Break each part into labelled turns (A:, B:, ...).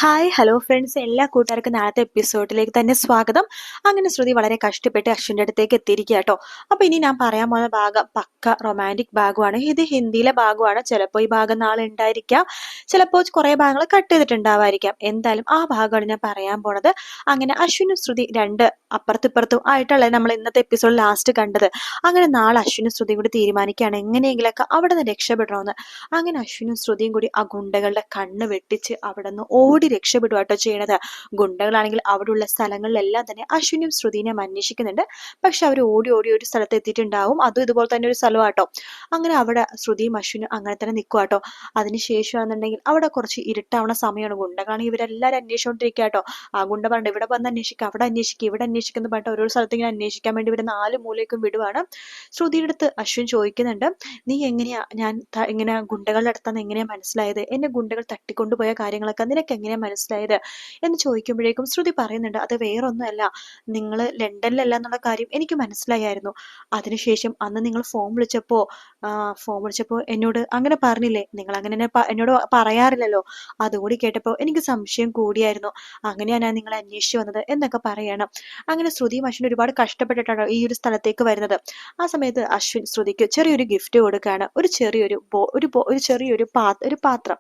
A: Hi hello friends, എല്ലാ കൂട്ടുകാർക്കും നാളത്തെ എപ്പിസോഡിലേക്ക് തന്നെ സ്വാഗതം. അങ്ങനെ ശ്രുതി വളരെ കഷ്ടപ്പെട്ട് അശ്വിൻ്റെ അടുത്തേക്ക് എത്തിയിരിക്കുക കേട്ടോ. അപ്പോൾ ഇനി ഞാൻ പറയാൻ പോകുന്ന ഭാഗം പക്ക റൊമാൻറ്റിക് ഭാഗമാണ്. ഇത് ഹിന്ദിയിലെ ഭാഗമാണ്. ചിലപ്പോൾ ഈ ഭാഗം നാളെ ഉണ്ടായിരിക്കാം, ചിലപ്പോൾ കുറേ ഭാഗങ്ങൾ കട്ട് ചെയ്തിട്ടുണ്ടാവായിരിക്കാം. എന്തായാലും ആ ഭാഗമാണ് ഞാൻ പറയാൻ പോണത്. അങ്ങനെ അശ്വിനും ശ്രുതി രണ്ട് അപ്പുറത്തിപ്പുറത്തും ആയിട്ടുള്ള നമ്മൾ ഇന്നത്തെ എപ്പിസോഡ് ലാസ്റ്റ് കണ്ടത്. അങ്ങനെ നാളെ അശ്വിനും ശ്രുതിയും കൂടി തീരുമാനിക്കുകയാണ് എങ്ങനെയെങ്കിലൊക്കെ അവിടെ നിന്ന് രക്ഷപ്പെടണമെന്ന്. അങ്ങനെ അശ്വിനും ശ്രുതിയും കൂടി ആ ഗുണ്ടകളുടെ കണ്ണ് വെട്ടിച്ച് അവിടെ നിന്ന് ഓടി രക്ഷപ്പെടുക കേട്ടോ ചെയ്യണത്. ഗുണ്ടകളാണെങ്കിൽ അവിടെയുള്ള സ്ഥലങ്ങളിലെല്ലാം തന്നെ അശ്വിനും ശ്രുതിനെ അന്വേഷിക്കുന്നുണ്ട്. പക്ഷെ അവർ ഓടി ഓടി ഒരു സ്ഥലത്ത് എത്തിയിട്ടുണ്ടാവും. അതും ഇതുപോലെ തന്നെ ഒരു സ്ഥലമാട്ടോ. അങ്ങനെ അവിടെ ശ്രുതിയും അശ്വിനും അങ്ങനെ തന്നെ നിൽക്കുക കേട്ടോ. അതിനുശേഷമാണെന്നുണ്ടെങ്കിൽ അവിടെ കുറച്ച് ഇരുട്ടാവണ സമയമാണ്. ഗുണ്ടകളാണെങ്കിൽ ഇവരെല്ലാവരും അന്വേഷിച്ചുകൊണ്ടിരിക്കുക കേട്ടോ. ആ ഗുണ്ട പറഞ്ഞു ഇവിടെ വന്ന് അന്വേഷിക്കുക, അവിടെ അന്വേഷിക്കുക, ഇവിടെ അന്വേഷിക്കുന്നു പറഞ്ഞിട്ട് ഓരോ സ്ഥലത്ത് ഇങ്ങനെ അന്വേഷിക്കാൻ വേണ്ടി ഇവർ നാല് മൂലയ്ക്കും വിടുവാണ്. ശ്രുതിയുടെ അടുത്ത് അശ്വിൻ ചോദിക്കുന്നുണ്ട്, നീ എങ്ങനെയാ ഞാൻ ഇങ്ങനെ ഗുണ്ടകളുടെ അടുത്താന്ന് എങ്ങനെയാ മനസ്സിലായത്? എന്നെ ഗുണ്ടകൾ തട്ടിക്കൊണ്ടുപോയ കാര്യങ്ങളൊക്കെ നിനക്ക് എങ്ങനെയാ മനസ്സിലായത് എന്ന് ചോദിക്കുമ്പോഴേക്കും ശ്രുതി പറയുന്നുണ്ട്, അത് വേറൊന്നുമല്ല, നിങ്ങൾ ലണ്ടനിലല്ല എന്നുള്ള കാര്യം എനിക്ക് മനസ്സിലായിരുന്നു. അതിനുശേഷം അന്ന് നിങ്ങൾ ഫോൺ വിളിച്ചപ്പോ എന്നോട് അങ്ങനെ പറഞ്ഞില്ലേ, നിങ്ങൾ അങ്ങനെ എന്നോട് പറയാറില്ലല്ലോ. അതുകൂടി കേട്ടപ്പോൾ എനിക്ക് സംശയം കൂടിയായിരുന്നു. അങ്ങനെയാണ് ഞാൻ നിങ്ങളെ അന്വേഷിച്ചു വന്നത് എന്നൊക്കെ പറയണം. അങ്ങനെ ശ്രുതിയും അശ്വിനും ഒരുപാട് കഷ്ടപ്പെട്ടിട്ടാണ് ഈ ഒരു സ്ഥലത്തേക്ക് വരുന്നത്. ആ സമയത്ത് അശ്വിൻ ശ്രുതിക്ക് ചെറിയൊരു ഗിഫ്റ്റ് കൊടുക്കുകയാണ്. ഒരു ചെറിയൊരു പാത്രം,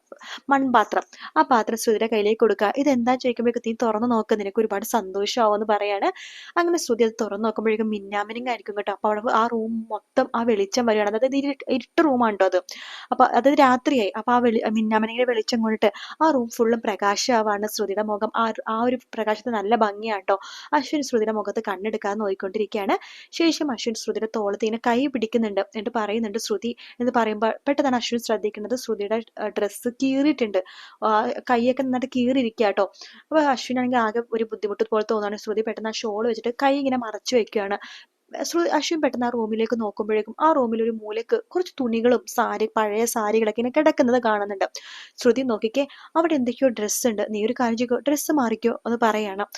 A: മൺപാത്രം. ആ പാത്രം ശ്രുതിയുടെ കയ്യിലേക്ക് കൊടുക്കുക. ഇതെന്താ ചോദിക്കുമ്പോഴേക്കും നീ തുറന്നു നോക്ക്, നിനക്ക് ഒരുപാട് സന്തോഷമാവെന്ന് പറയാണ്. അങ്ങനെ ശ്രുതി അത് തുറന്നു നോക്കുമ്പോഴേക്കും മിന്നാമിനിങ് ആയിരിക്കും കേട്ടോ. അപ്പൊ അവിടെ ആ റൂം മൊത്തം ആ വെളിച്ചം വരികയാണ്. അതായത് ഇരുട്ട് റൂമാണ് കേട്ടോ അത്. അപ്പൊ അത് രാത്രിയായി. അപ്പൊ ആ മിന്നാമിനിങ്ങിന്റെ വെളിച്ചം കൊണ്ടിട്ട് ആ റൂം ഫുള്ളും പ്രകാശമാവാണ്. ശ്രുതിയുടെ മുഖം ആ ഒരു പ്രകാശത്തിന് നല്ല ഭംഗിയാട്ടോ. അശ്വിൻ ശ്രുതിയുടെ മുഖത്ത് കണ്ണെടുക്കാതെ നോക്കിക്കൊണ്ടിരിക്കുകയാണ്. ശേഷം അശ്വിൻ ശ്രുതിയുടെ തോളത്ത് ഇങ്ങനെ കൈ പിടിക്കുന്നുണ്ട്. എന്നിട്ട് പറയുന്നുണ്ട് ശ്രുതി എന്ന് പറയുമ്പോൾ പെട്ടെന്നാണ് അശ്വിൻ ശ്രദ്ധിക്കുന്നത് ശ്രുതിയുടെ ഡ്രസ്സ് കീറിയിട്ടുണ്ട്. കൈയൊക്കെ നന്നായിട്ട് കീറിയിരിക്കുക കേട്ടോ. അപ്പൊ അശ്വിനാണെങ്കിൽ ആകെ ഒരു ബുദ്ധിമുട്ട് പോലെ തോന്നാണ്. ശ്രുതി പെട്ടെന്ന് ആ ഷോൾ വെച്ചിട്ട് കൈ ഇങ്ങനെ മറച്ചു വെക്കുകയാണ്. അശ്വിൻ പെട്ടെന്ന് ആ റൂമിലേക്ക് നോക്കുമ്പോഴേക്കും ആ റൂമിൽ ഒരു മൂലക്ക് കുറച്ച് തുണികളും പഴയ സാരികളൊക്കെ ഇങ്ങനെ കിടക്കുന്നത് കാണുന്നുണ്ട്. ശ്രുതി നോക്കിക്കേ, അവിടെ എന്തൊക്കെയോ ഡ്രസ്സ് ഉണ്ട്, നീ ഒരു കാര്യം ചെയ്യോ, ഡ്രസ്സ് മാറിക്കോ എന്ന് പറയണം.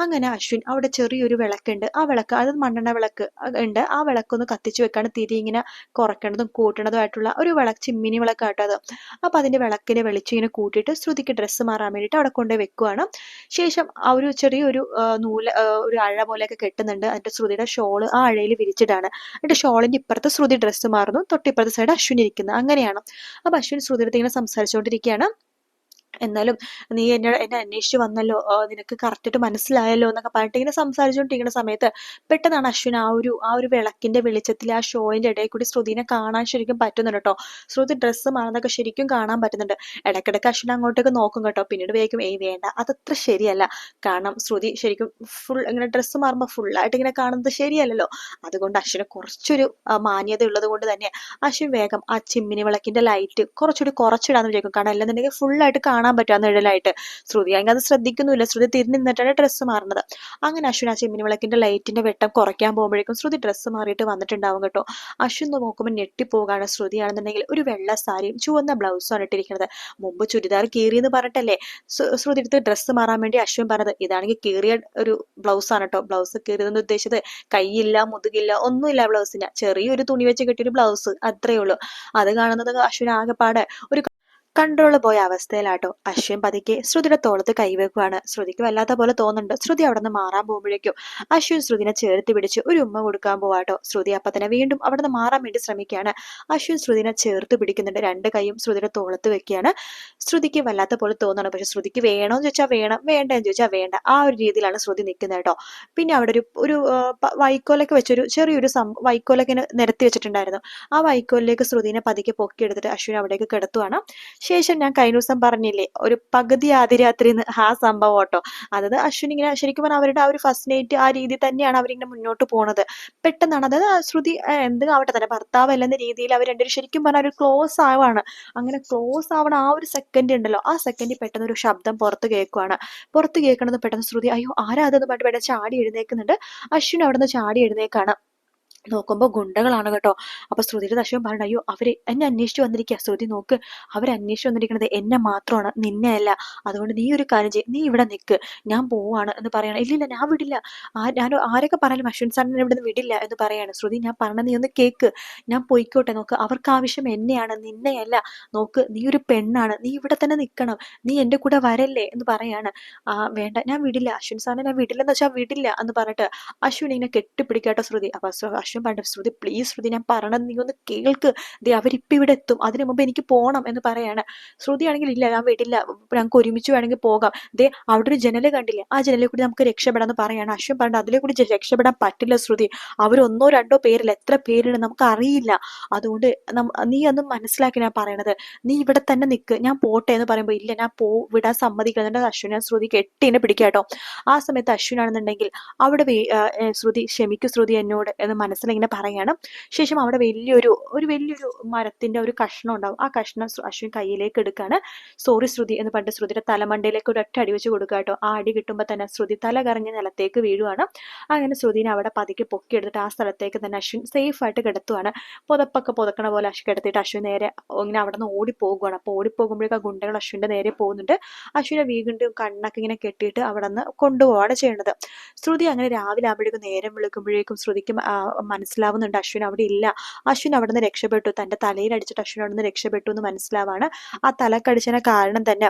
A: അങ്ങനെ അശ്വിൻ അവിടെ ചെറിയൊരു വിളക്കുണ്ട്, ആ വിളക്ക് അത് മണ്ണെണ്ണ വിളക്ക് ഉണ്ട്, ആ വിളക്കൊന്ന് കത്തിച്ചു വെക്കാണ്. തിരി ഇങ്ങനെ കുറയ്ക്കണതും കൂട്ടണതുമായിട്ടുള്ള ഒരു ചിമ്മിനി വിളക്കാട്ടോ അത്. അപ്പൊ അതിന്റെ വിളക്കിനെ വെളിച്ചം ഇങ്ങനെ കൂട്ടിയിട്ട് ശ്രുതിക്ക് ഡ്രസ്സ് മാറാൻ വേണ്ടിയിട്ട് അവിടെ കൊണ്ടുപോയി വെക്കുവാണ്. ശേഷം ആ ഒരു ചെറിയൊരു ഒരു അഴ പോലെയൊക്കെ കെട്ടുന്നുണ്ട്. അതിന്റെ ശ്രുതിയുടെ ഷോള് ആ അഴയിൽ വിരിച്ചിട്ടാണ്. എന്നിട്ട് ഷോളിന്റെ ഇപ്പുറത്ത് ശ്രുതി ഡ്രസ്സ് മാറുന്നു, തൊട്ടിപ്പുറത്തെ സൈഡ് അശ്വിൻ ഇരിക്കുന്നത്. അങ്ങനെയാണ്. അപ്പൊ അശ്വിൻ ശ്രുതിയുടെ ഇങ്ങനെ സംസാരിച്ചുകൊണ്ടിരിക്കുകയാണ്. എന്നാലും നീ എന്നെ അന്വേഷിച്ച് വന്നല്ലോ, നിനക്ക് കറക്റ്റായിട്ട് മനസ്സിലായല്ലോ എന്നൊക്കെ പറഞ്ഞിട്ട് ഇങ്ങനെ സംസാരിച്ചുകൊണ്ടിരിക്കുന്ന സമയത്ത് പെട്ടെന്നാണ് അശ്വിൻ ആ ഒരു വിളക്കിന്റെ വെളിച്ചത്തിൽ ആ ഷോളിന്റെ ഇടയിൽ കൂടി ശ്രുതിനെ കാണാൻ ശരിക്കും പറ്റുന്നുണ്ട് കേട്ടോ. ശ്രുതി ഡ്രസ്സ് മാറുന്നതൊക്കെ ശരിക്കും കാണാൻ പറ്റുന്നുണ്ട്. ഇടയ്ക്കിടയ്ക്ക് അശ്വിൻ അങ്ങോട്ടേക്ക് നോക്കും കേട്ടോ. പിന്നീട് വേഗം വേണ്ട, അതത്ര ശരിയല്ല. കാരണം ശ്രുതി ശരിക്കും ഫുൾ ഇങ്ങനെ ഡ്രസ്സ് മാറുമ്പോൾ ഫുള്ളായിട്ട് ഇങ്ങനെ കാണുന്നത് ശരിയല്ലല്ലോ. അതുകൊണ്ട് അശ്വിന് കുറച്ചൊരു മാന്യത ഉള്ളത് കൊണ്ട് തന്നെ അശ്വിൻ വേഗം ആ ചിമ്മിനി വിളക്കിന്റെ ലൈറ്റ് കുറച്ചുകൂടി കുറച്ചിടാന്ന് വിചാരിക്കും. കാരണം അല്ലെന്നുണ്ടെങ്കിൽ ഫുള്ളായിട്ട് കാണാൻ പറ്റുക നിഴലായിട്ട്. ശ്രുതി ആണെങ്കിൽ അത് ശ്രദ്ധിക്കുന്നില്ല. ശ്രുതി തിരിഞ്ഞു നിന്നിട്ടാണ് ഡ്രസ്സ് മാറുന്നത്. അങ്ങനെ അശ്വിൻ ആ ചിമ്മിനി വിളക്കിന്റെ ലൈറ്റിന്റെ വെട്ടം കുറയ്ക്കാൻ പോകുമ്പോഴേക്കും ശ്രുതി ഡ്രസ്സ് മാറിയിട്ട് വന്നിട്ടുണ്ടാവും കേട്ടോ. അശ്വിൻ നോക്കുമ്പോൾ ഞെട്ടിപ്പോകാണ്. ശ്രുതിയാണെന്നുണ്ടെങ്കിൽ ഒരു വെള്ള സാരിയും ചുവന്ന ബ്ലൗസുമാണ് ഇട്ടിരിക്കുന്നത്. മുമ്പ് ചുരിദാർ കീറിയെന്ന് പറഞ്ഞിട്ടല്ലേ ശ്രുതി എടുത്ത് ഡ്രസ്സ് മാറാൻ വേണ്ടി അശ്വിൻ പറഞ്ഞത്. ഇതാണെങ്കിൽ കീറിയ ഒരു ബ്ലൗസ് ആണ് കേട്ടോ. ബ്ലൗസ് കീറിയതെന്ന് ഉദ്ദേശിച്ചത് കൈയില്ല, മുതുകില്ല, ഒന്നുമില്ല ബ്ലൗസിന്. ചെറിയൊരു തുണി വെച്ച് കെട്ടിയൊരു ബ്ലൗസ്, അത്രേ ഉള്ളൂ. അത് കാണുന്നത് അശ്വിൻ ആകെപ്പാടെ ഒരു കൺട്രോള് പോയ അവസ്ഥയിലാട്ടോ. അശ്വിൻ പതുക്കെ ശ്രുതിയുടെ തോളത്ത് കൈവെക്കുവാണ്. ശ്രുതിക്ക് വല്ലാത്ത പോലെ തോന്നുന്നുണ്ട്. ശ്രുതി അവിടെ നിന്ന് മാറാൻ പോകുമ്പോഴേക്കും അശ്വിൻ ശ്രുതിനെ ചേർത്ത് പിടിച്ച് ഒരു ഉമ്മ കൊടുക്കാൻ പോവാട്ടോ. ശ്രുതി അപ്പൊ തന്നെ വീണ്ടും അവിടെ നിന്ന് മാറാൻ വേണ്ടി ശ്രമിക്കുകയാണ്. അശ്വിൻ ശ്രുതിനെ ചേർത്ത് പിടിക്കുന്നുണ്ട്. രണ്ട് കൈയും ശ്രുതിയുടെ തോളത്ത് വെക്കുകയാണ്. ശ്രുതിക്ക് വല്ലാത്ത പോലെ തോന്നുന്നു. പക്ഷെ ശ്രുതിക്ക് വേണമെന്ന് ചോദിച്ചാൽ വേണം, വേണ്ടെന്ന് ചോദിച്ചാൽ വേണ്ട, ആ ഒരു രീതിയിലാണ് ശ്രുതി നിൽക്കുന്നത് കേട്ടോ. പിന്നെ അവിടെ ഒരു വൈക്കോലൊക്കെ വെച്ചൊരു ചെറിയൊരു വൈക്കോലൊക്കെ നിരത്തി വെച്ചിട്ടുണ്ടായിരുന്നു. ആ വൈക്കോലിലേക്ക് ശ്രുതിനെ പതുക്കെ പൊക്കിയെടുത്തിട്ട് അശ്വിൻ അവിടേക്ക് കിടത്തുവാണ്. ശേഷം ഞാൻ കഴിഞ്ഞ ദിവസം പറഞ്ഞില്ലേ ഒരു പകുതി ആദ്യരാത്രി ആ സംഭവം കേട്ടോ. അതായത് അശ്വിൻ ഇങ്ങനെ ശരിക്കും പറഞ്ഞാൽ അവരുടെ ആ ഒരു ഫസ്റ്റ് നൈറ്റ് ആ രീതി തന്നെയാണ് അവരിങ്ങനെ മുന്നോട്ട് പോണത്. പെട്ടെന്നാണ് അതായത് ശ്രുതി എന്തും ആവട്ടെ തന്നെ ഭർത്താവ് അല്ലെന്ന രീതിയിൽ അവർ രണ്ടുപേരും ശരിക്കും പറഞ്ഞാൽ ഒരു ക്ലോസ് ആവാണ്. അങ്ങനെ ക്ലോസ് ആവണ ആ ഒരു സെക്കൻഡ് ഉണ്ടല്ലോ, ആ സെക്കൻഡിൽ പെട്ടെന്ന് ഒരു ശബ്ദം പുറത്ത് കേൾക്കുവാണ്. പുറത്ത് കേൾക്കണത് പെട്ടെന്ന് ശ്രുതി അയ്യോ ആരാ അതെന്ന് പറഞ്ഞിട്ട് പെട്ടെന്ന് ചാടി എഴുന്നേക്കുന്നുണ്ട്. അശ്വിൻ അവിടെ നിന്ന് ചാടി എഴുന്നേക്കാണ്. നോക്കുമ്പോൾ ഗുണ്ടകളാണ് കേട്ടോ. അപ്പൊ ശ്രുതിയുടെ അശ്വൻ പറഞ്ഞു, അയ്യോ അവര് എന്നെ അന്വേഷിച്ചു വന്നിരിക്കുക. ശ്രുതി നോക്ക്, അവരന്വേഷിച്ചു വന്നിരിക്കുന്നത് എന്നെ മാത്രമാണ്, നിന്നെ അല്ല. അതുകൊണ്ട് നീ ഒരു കാര്യം ചെയ്യ്, നീ ഇവിടെ നിൽക്ക്, ഞാൻ പോവാണ് എന്ന് പറയണം. ഇല്ലില്ല ഞാൻ വിടില്ല, ഞാൻ ആരൊക്കെ പറയാനും അശ്വിൻ സാറിനെ ഇവിടെ നിന്ന് വിടില്ല എന്ന് പറയാണ്. ശ്രുതി ഞാൻ പറഞ്ഞ നീ ഒന്ന് കേക്ക്, ഞാൻ പൊയ്ക്കോട്ടെ. നോക്ക്, അവർക്ക് ആവശ്യം എന്നെയാണ്, നിന്നെയല്ല. നോക്ക്, നീ ഒരു പെണ്ണാണ്, നീ ഇവിടെ തന്നെ നിൽക്കണം, നീ എന്റെ കൂടെ വരല്ലേ എന്ന് പറയാണ്. വേണ്ട, ഞാൻ വിടില്ല, അശ്വിൻ സാറിനെ ഞാൻ വിടില്ലെന്ന് വെച്ചാൽ വിടില്ല എന്ന് പറഞ്ഞിട്ട് അശ്വിൻ ഇങ്ങനെ കെട്ടിപ്പിടിക്കാട്ടോ ശ്രുതി. അപ്പൊ അശ്വിൻ പറഞ്ഞു, ശ്രുതി പ്ലീസ്, ശ്രുതി ഞാൻ പറയണത് നീ ഒന്ന് കേൾക്ക്, ദേ അവരിപ്പം ഇവിടെ എത്തും, അതിനു മുമ്പ് എനിക്ക് പോകണം എന്ന് പറയാണ്. ശ്രുതി ആണെങ്കിൽ ഇല്ല ഞാൻ വിടില്ല, ഞങ്ങൾക്ക് ഒരുമിച്ച് വേണമെങ്കിൽ പോകാം, ദേ അവിടെ ഒരു ജനല് കണ്ടില്ലേ, ആ ജനലിൽ കൂടി നമുക്ക് രക്ഷപ്പെടാന്ന് പറയാണ്. അശ്വിൻ പറഞ്ഞു, അതിലെ കൂടി രക്ഷപ്പെടാൻ പറ്റില്ല ശ്രുതി, അവർ ഒന്നോ രണ്ടോ പേരില്ല, എത്ര പേരുണ്ട് നമുക്ക് അറിയില്ല, അതുകൊണ്ട് നീ ഒന്നും മനസ്സിലാക്കി ഞാൻ പറയണത്, നീ ഇവിടെ തന്നെ നിൽക്ക്, ഞാൻ പോട്ടെ എന്ന് പറയുമ്പോൾ ഇല്ല ഞാൻ വിടാൻ സമ്മതിക്കുന്നുണ്ട്. അശ്വിനെ ശ്രുതി കെട്ടിനെ പിടിക്കാട്ടോ. ആ സമയത്ത് അശ്വിനാണെന്നുണ്ടെങ്കിൽ അവിടെ ശ്രുതി ക്ഷമിക്കൂ ശ്രുതി എന്നോട് എന്ന് മനസ്സിലിങ്ങനെ പറയാണ്. ശേഷം അവിടെ വലിയൊരു മരത്തിന്റെ ഒരു കഷ്ണം ഉണ്ടാവും. ആ കഷ്ണം അശ്വിൻ കയ്യിലേക്ക് എടുക്കാണ്. സോറി ശ്രുതി എന്ന് പറഞ്ഞിട്ട് ശ്രുതിയുടെ തലമണ്ടയിലേക്ക് ഒരു ഒറ്റ അടി വെച്ച് കൊടുക്കുക കേട്ടോ. ആ അടി കിട്ടുമ്പോൾ തന്നെ ശ്രുതി തല കറങ്ങി നിലത്തേക്ക് വീഴുവാണ്. അങ്ങനെ ശ്രുതിനെ അവിടെ പതുക്കെ പൊക്കിയെടുത്തിട്ട് ആ സ്ഥലത്തേക്ക് തന്നെ അശ്വിൻ സേഫ് ആയിട്ട് കിടത്തുവാണ്. പുതപ്പൊക്കെ പുതക്കണ പോലെ കിടത്തിയിട്ട് അശ്വിൻ നേരെ ഇങ്ങനെ അവിടെ നിന്ന് ഓടിപ്പോകുകയാണ്. അപ്പോൾ ഓടിപ്പോകുമ്പോഴേക്കും ആ ഗുണ്ടകൾ അശ്വിന്റെ നേരെ പോകുന്നുണ്ട്. അശ്വിനെ വീണ്ടും കണ്ണൊക്കെ ഇങ്ങനെ കെട്ടിയിട്ട് അവിടെ നിന്ന് കൊണ്ടുപോവാണ് ചെയ്യേണ്ടത്. ശ്രുതി അങ്ങനെ രാവിലെ ആകുമ്പോഴേക്കും നേരം വിളിക്കുമ്പോഴേക്കും ശ്രുതിക്ക് മനസ്സിലാവുന്നുണ്ട് അശ്വിൻ അവിടെ ഇല്ല. അശ്വിൻ അവിടെ നിന്ന് രക്ഷപ്പെട്ടു, തന്റെ തലയിൽ അടിച്ചിട്ട് അശ്വിൻ അവിടെ നിന്ന് രക്ഷപ്പെട്ടു എന്ന് മനസ്സിലാവാണ്. ആ തലക്കടിച്ചതിന് കാരണം തന്നെ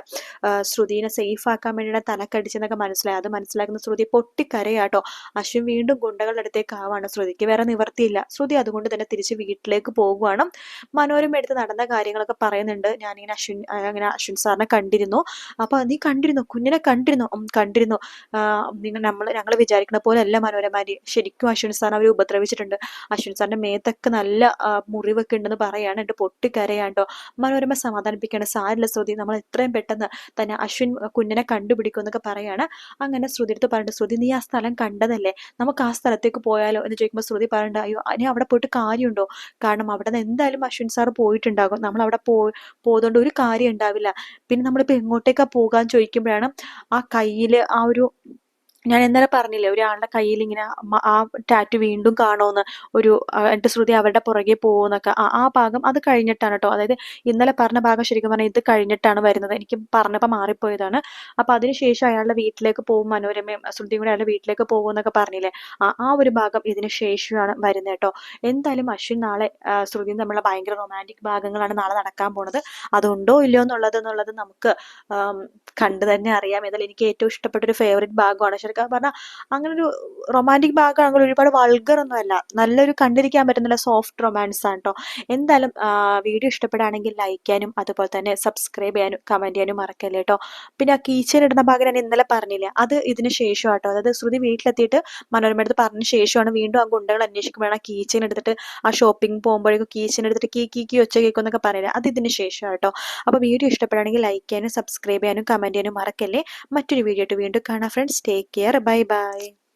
A: ശ്രുതിനെ സേഫ് ആക്കാൻ വേണ്ടിയിട്ട് തലക്കടിച്ചെന്നൊക്കെ മനസ്സിലായി. അത് മനസ്സിലാക്കുന്ന ശ്രുതി പൊട്ടിക്കരയാട്ടോ. അശ്വിൻ വീണ്ടും ഗുണ്ടകളുടെ അടുത്തേക്ക് ആവാണ്. ശ്രുതിക്ക് വേറെ നിവർത്തിയില്ല. ശ്രുതി അതുകൊണ്ട് തന്നെ തിരിച്ച് വീട്ടിലേക്ക് പോകുവാണ്. മനോരമ എടുത്ത് നടന്ന കാര്യങ്ങളൊക്കെ പറയുന്നുണ്ട്. ഞാനിങ്ങനെ അശ്വിൻ സാറിനെ കണ്ടിരുന്നു. അപ്പൊ നീ കണ്ടിരുന്നു, കുഞ്ഞിനെ കണ്ടിരുന്നു? കണ്ടിരുന്നു. ഞങ്ങൾ വിചാരിക്കുന്ന പോലെ അല്ല മനോരമാരി, ശരിക്കും അശ്വിൻ സാറിനെ അവർ ഉപദ്രവിച്ചിട്ടുണ്ട്. അശ്വിൻ സാറിന്റെ മേത്തൊക്കെ നല്ല മുറിവൊക്കെ ഉണ്ടെന്ന് പറയാണ്. എന്നിട്ട് പൊട്ടിക്കരയാണ്ടോ. മനോരമ സമാധാനിപ്പിക്കുകയാണ്, സാരില്ല ശ്രുതി, നമ്മൾ എത്രയും പെട്ടെന്ന് തന്നെ അശ്വിൻ കുഞ്ഞിനെ കണ്ടുപിടിക്കും എന്നൊക്കെ പറയാണ്. അങ്ങനെ ശ്രുതി അടുത്ത് പറഞ്ഞിട്ട്, ശ്രുതി നീ ആ സ്ഥലം കണ്ടതല്ലേ, നമുക്ക് ആ സ്ഥലത്തേക്ക് പോയാലോ എന്ന് ചോദിക്കുമ്പോൾ ശ്രുതി പറയണ്ട, അയ്യോ ഇനി അവിടെ പോയിട്ട് കാര്യമുണ്ടോ, കാരണം അവിടെ നിന്ന് എന്തായാലും അശ്വിൻ സാർ പോയിട്ടുണ്ടാകും, നമ്മൾ അവിടെ പോയതുകൊണ്ട് ഒരു കാര്യം ഉണ്ടാവില്ല. പിന്നെ നമ്മളിപ്പോ എങ്ങോട്ടേക്കാ പോകാൻ ചോദിക്കുമ്പോഴാണ് ആ കയ്യില് ആ ഒരു, ഞാൻ ഇന്നലെ പറഞ്ഞില്ലേ ഒരാളുടെ കയ്യിൽ ഇങ്ങനെ ആ ടാറ്റു വീണ്ടും കാണുമെന്ന്, എന്നിട്ട് ശ്രുതി അവരുടെ പുറകെ പോകുന്നൊക്കെ, ആ ഭാഗം അത് കഴിഞ്ഞിട്ടാണ് കേട്ടോ. അതായത് ഇന്നലെ പറഞ്ഞ ഭാഗം ശരിക്കും പറഞ്ഞാൽ ഇത് കഴിഞ്ഞിട്ടാണ് വരുന്നത്, എനിക്ക് പറഞ്ഞപ്പോൾ മാറിപ്പോയതാണ്. അപ്പൊ അതിനുശേഷം അയാളുടെ വീട്ടിലേക്ക് പോകും, മനോരമയും ശ്രുതിയും കൂടെ അയാളുടെ വീട്ടിലേക്ക് പോകുമെന്നൊക്കെ പറഞ്ഞില്ലേ, ആ ഒരു ഭാഗം ഇതിന് ശേഷമാണ് വരുന്നത് കേട്ടോ. എന്തായാലും അശ്വിൻ നാളെ ശ്രുതിയും തമ്മിലുള്ള ഭയങ്കര റൊമാൻറ്റിക് ഭാഗങ്ങളാണ് നാളെ നടക്കാൻ പോണത്. അതുണ്ടോ ഇല്ലയോ എന്നുള്ളത് നമുക്ക് കണ്ടു തന്നെ അറിയാം. ഏതായാലും എനിക്ക് ഏറ്റവും ഇഷ്ടപ്പെട്ട ഒരു ഫേവറേറ്റ് ഭാഗമാണ്. ശരിക്കും പറഞ്ഞാൽ അങ്ങനെ ഒരു റൊമാൻറ്റിക് ഭാഗമാണെങ്കിൽ ഒരുപാട് വൾഗർ ഒന്നും അല്ല, നല്ലൊരു കണ്ടിരിക്കാൻ പറ്റുന്ന സോഫ്റ്റ് റൊമാൻസ് ആണ് കേട്ടോ. എന്തായാലും വീഡിയോ ഇഷ്ടപ്പെടുകയാണെങ്കിൽ ലൈക്ക് ചെയ്യാനും അതുപോലെ തന്നെ സബ്സ്ക്രൈബ് ചെയ്യാനും കമന്റ് ചെയ്യാനും മറക്കല്ലേ കേട്ടോ. പിന്നെ ആ കീച്ചൻ ഇടുന്ന ഭാഗം ഞാൻ ഇന്നലെ പറഞ്ഞില്ലേ, അത് ഇതിന് ശേഷം കേട്ടോ. അതായത് ശ്രുതി വീട്ടിലെത്തിയിട്ട് മനോരമ എടുത്ത് പറഞ്ഞ ശേഷമാണ് വീണ്ടും ആ ഗുണ്ടകൾ അന്വേഷിക്കുമ്പോഴാണ് ആ കീച്ചൻ എടുത്തിട്ട് ആ ഷോപ്പിംഗ് പോകുമ്പോഴേക്കും കീച്ചൻ എടുത്തിട്ട് കീ ഒച്ച കേൾക്കുന്നൊക്കെ പറയില്ല, അത് ഇതിന് ശേഷം കേട്ടോ. അപ്പോൾ വീഡിയോ ഇഷ്ടപ്പെടുകയാണെങ്കിൽ ലൈക്ക് ചെയ്യാനും സബ്സ്ക്രൈബ് ചെയ്യാനും കമന്റ് ചെയ്യാനും മറക്കല്ലേ. മറ്റൊരു വീഡിയോ ആയിട്ട് വീണ്ടും കാണാം friends. Take care, bye bye.